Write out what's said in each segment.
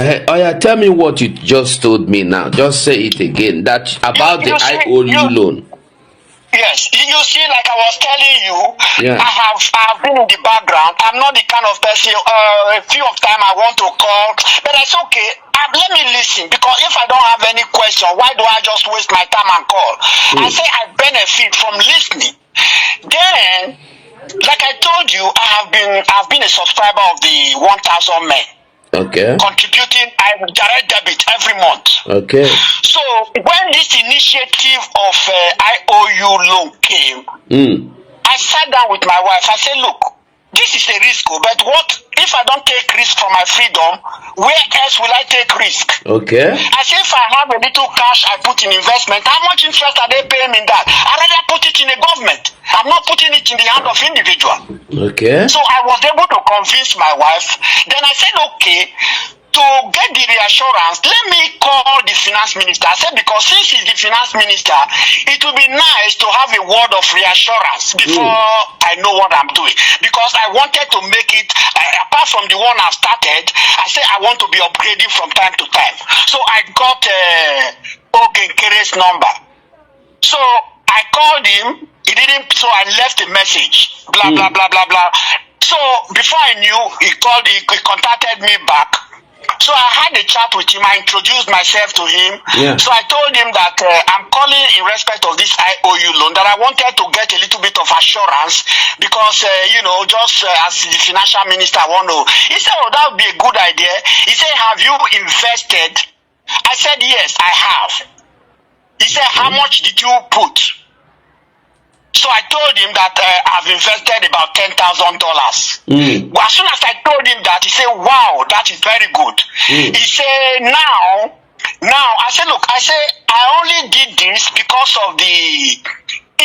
Oh yeah, tell me what you just told me now. Just say it again. That about the IOU loan. Yes, you see, like I was telling you, Yeah. I have been in the background. I'm not the kind of person. A few of time I want to call, but it's okay. Let me listen, because if I don't have any question, why do I just waste my time and call? I say I benefit from listening. Then, like I told you, I've been a subscriber of the 1,000 men. Okay. Contributing direct debit every month. Okay. So when this initiative of IOU loan came, I sat down with my wife. I said, look, this is a risk, but what if I don't take risk for my freedom? Where else will I take risk? Okay. I say, if I have a little cash I put in investment, how much interest are they paying in that? I rather put it in a government. I'm not putting it in the hand of individual. Okay. So I was able to convince my wife. Then I said, okay, to get the reassurance, let me call the finance minister. I said, because since he's the finance minister, it would be nice to have a word of reassurance before I know what I'm doing. Because I wanted to make it, apart from the one I've started, I said I want to be upgrading from time to time. So I got Ogenkere's number. So I called him, he didn't, so I left a message, blah, blah, blah, blah, blah. So before I knew, he contacted me back. So I had a chat with him. I introduced myself to him. Yeah. So I told him that I'm calling in respect of this IOU loan, that I wanted to get a little bit of assurance because, just as the financial minister, I want to. He said, oh, that would be a good idea. He said, have you invested? I said, yes, I have. He said, how much did you put? So I told him that I've invested about $10,000. Well, as soon as I told him that, he said, wow, that is very good. He said, now, I said, look, I only did this because of the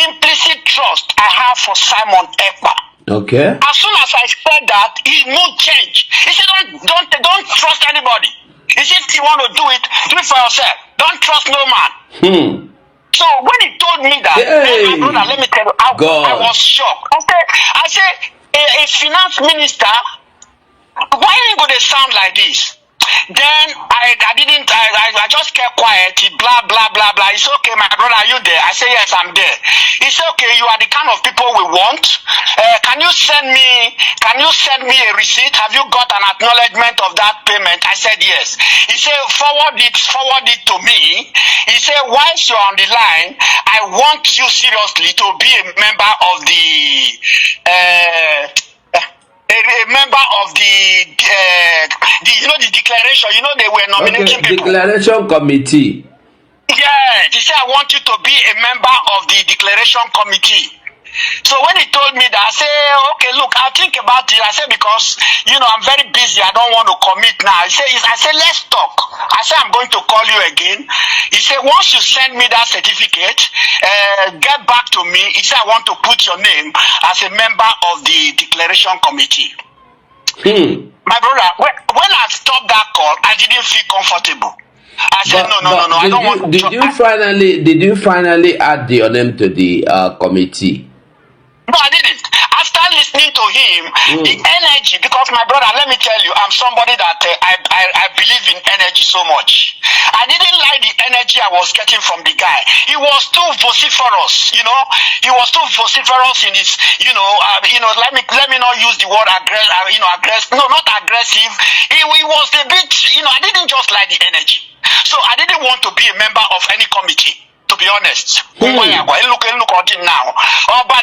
implicit trust I have for Simon Ekpa. Okay. As soon as I said that, his mood changed. He said, don't trust anybody. He said, if you want to do it for yourself. Don't trust no man. So when he told me that, my brother, let me tell you, I was shocked. I said, a finance minister, why are you going to sound like this? Then I just kept quiet. He blah blah blah blah. He said, okay, my brother, are you there? I said, yes, I'm there. He said, okay, you are the kind of people we want. Can you send me a receipt? Have you got an acknowledgement of that payment? I said, yes. He said, forward it to me. He said, whilst you're on the line, I want you seriously to be a member of the a member of the declaration. They were nominating people. Declaration committee. Yeah, he said, I want you to be a member of the declaration committee. So when he told me that, I said, okay, look, I'll think about it. I said, because, I'm very busy. I don't want to commit now. I said, let's talk. I said, I'm going to call you again. He said, once you send me that certificate, get back to me. He said, I want to put your name as a member of the declaration committee. My brother, when I stopped that call, I didn't feel comfortable. I said, no, I don't want to. Did you finally add your name to the committee? No, I didn't. After listening to him, the energy, because my brother, let me tell you, I'm somebody that I believe in energy so much. I didn't like the energy I was getting from the guy. He was too vociferous, He was too vociferous in his, let me not use the word aggressive. No, not aggressive. He was a bit, I didn't just like the energy. So I didn't want to be a member of any committee. To be honest, look at it now. Urban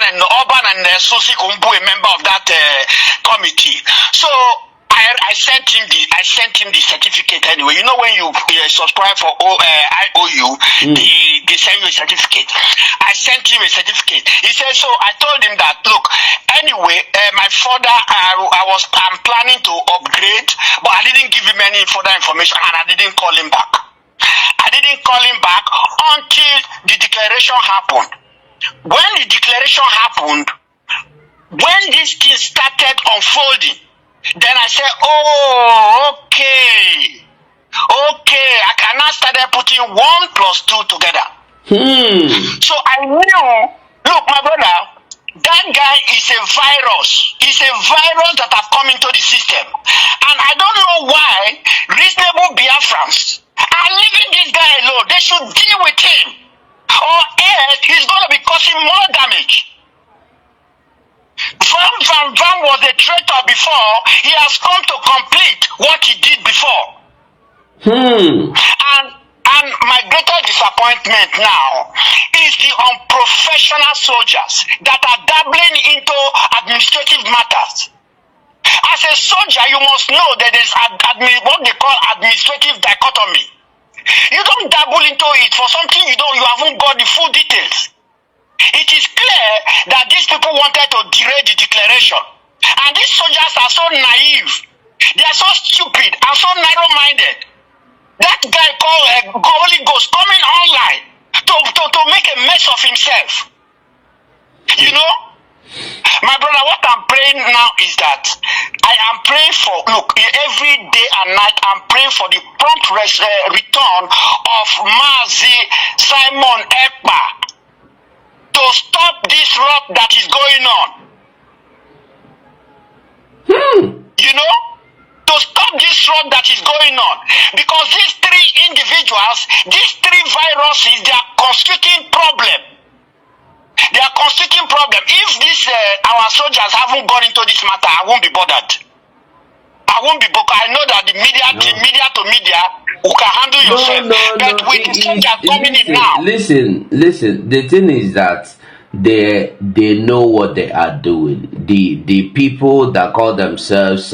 and Susi Kumbu, a member of that committee. So I sent him the certificate anyway. When you subscribe for IOU, they send you a certificate. I sent him a certificate. He said, so I told him that, look, anyway, my father, I'm planning to upgrade, but I didn't give him any further information and I didn't call him back. I didn't call him back until the declaration happened. When the declaration happened, when this thing started unfolding, then I said, oh, okay, I can now start putting 1 + 2 together. So I knew, look, my brother, That guy is a virus. He's a virus that have come into the system. And I don't know why reasonable Biafrans are leaving this guy alone. They should deal with him. Or else he's going to be causing more damage. Van was a traitor before. He has come to complete what he did before. And my greatest disappointment now is the unprofessional soldiers that are dabbling into administrative matters. As a soldier, you must know that there's what they call administrative dichotomy. You don't dabble into it for something you haven't got the full details. It is clear that these people wanted to derail the declaration. And these soldiers are so naive. They are so stupid and so narrow-minded. That guy called Holy Ghost coming online to make a mess of himself. You know? My brother, what I'm praying now is that I am praying for, look, every day and night I'm praying for the prompt return of Mazi Simon Ekpa to stop this rot that is going on. You know? To stop this rot that is going on. Because these three individuals, these three viruses, they are constituting problem. They are constituting problem. If this our soldiers haven't gone into this matter, I won't be bothered. I won't be bothered. I know that the media to media, who can handle yourself. But with the soldiers coming in now. Listen. The thing is that they know what they are doing. The people that call themselves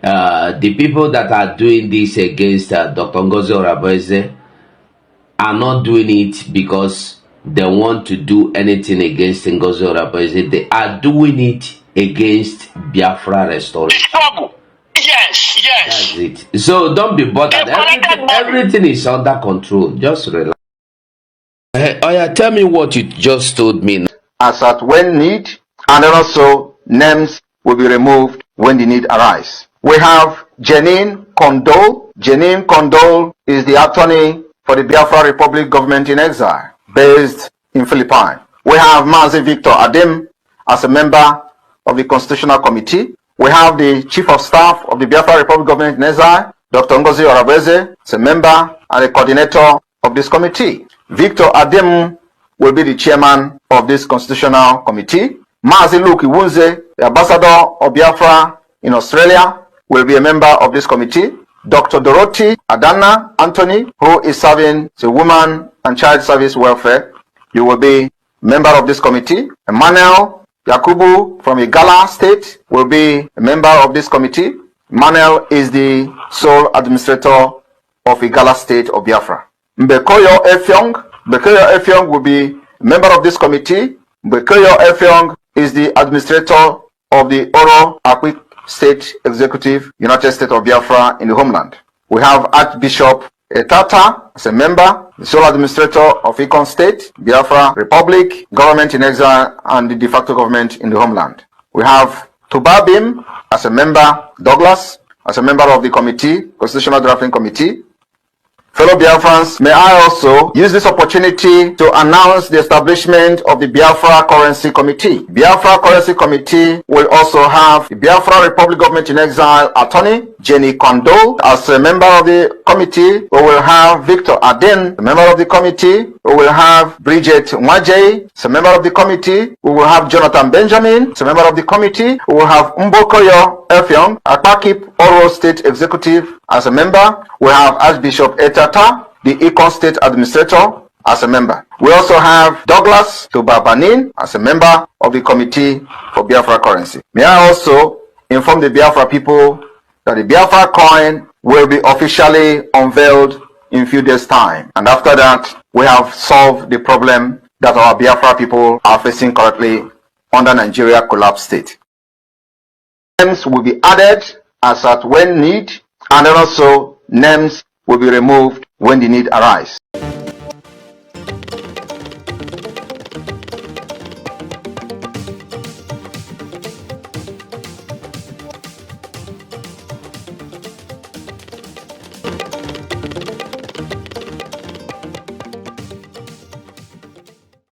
the people that are doing this against Dr. Ngozi Oraboeze are not doing it because they want to do anything against Ngozi Oraboeze. They are doing it against Biafra restoration. Yes. That's it. So don't be bothered. Everything is under control. Just relax. Hey, Oya, tell me what you just told me. As at when need, and also names will be removed when the need arise. We have Janine Kondol. Janine Kondol is the attorney for the Biafra Republic government in exile, based in Philippines. We have Mazi Victor Adem as a member of the Constitutional Committee. We have the Chief of Staff of the Biafra Republic government in exile, Dr. Ngozi Oraboeze, as a member and a coordinator of this committee. Victor Adem will be the chairman of this Constitutional Committee. Mazi Luke Iwunze, the ambassador of Biafra in Australia, will be a member of this committee. Dr. Dorothy Adana Anthony, who is serving the Women and Child Service Welfare, you will be a member of this committee. Emmanuel Yakubu from Igala State will be a member of this committee. Emmanuel is the sole administrator of Igala State of Biafra. Mbekoyo Efyong will be a member of this committee. Mbekoyo Efyong is the administrator of the Oro Akwik State Executive, United States of Biafra in the homeland. We have Archbishop Etata as a member, the sole administrator of Ikon State, Biafra Republic, government in exile, and the de facto government in the homeland. We have Tubabim as a member, Douglas as a member of the committee, Constitutional Drafting Committee. Fellow Biafrans, may I also use this opportunity to announce the establishment of the Biafra Currency Committee. Biafra Currency Committee will also have the Biafra Republic Government in Exile attorney, Jenny Kondo, as a member of the committee. We will have Victor Aden, a member of the committee. We will have Bridget Mwaje, as a member of the committee. We will have Jonathan Benjamin, as a member of the committee. We will have Mbokoyo Efyong, Akpakip Oro State Executive, as a member. We have Archbishop Etata, the Ikon State Administrator, as a member. We also have Douglas Tubabanin as a member of the Committee for Biafra Currency. May I also inform the Biafra people that the Biafra coin will be officially unveiled in a few days' time. And after that, we have solved the problem that our Biafra people are facing currently under Nigeria collapse state. Names will be added as at when need, and then also names will be removed when the need arise.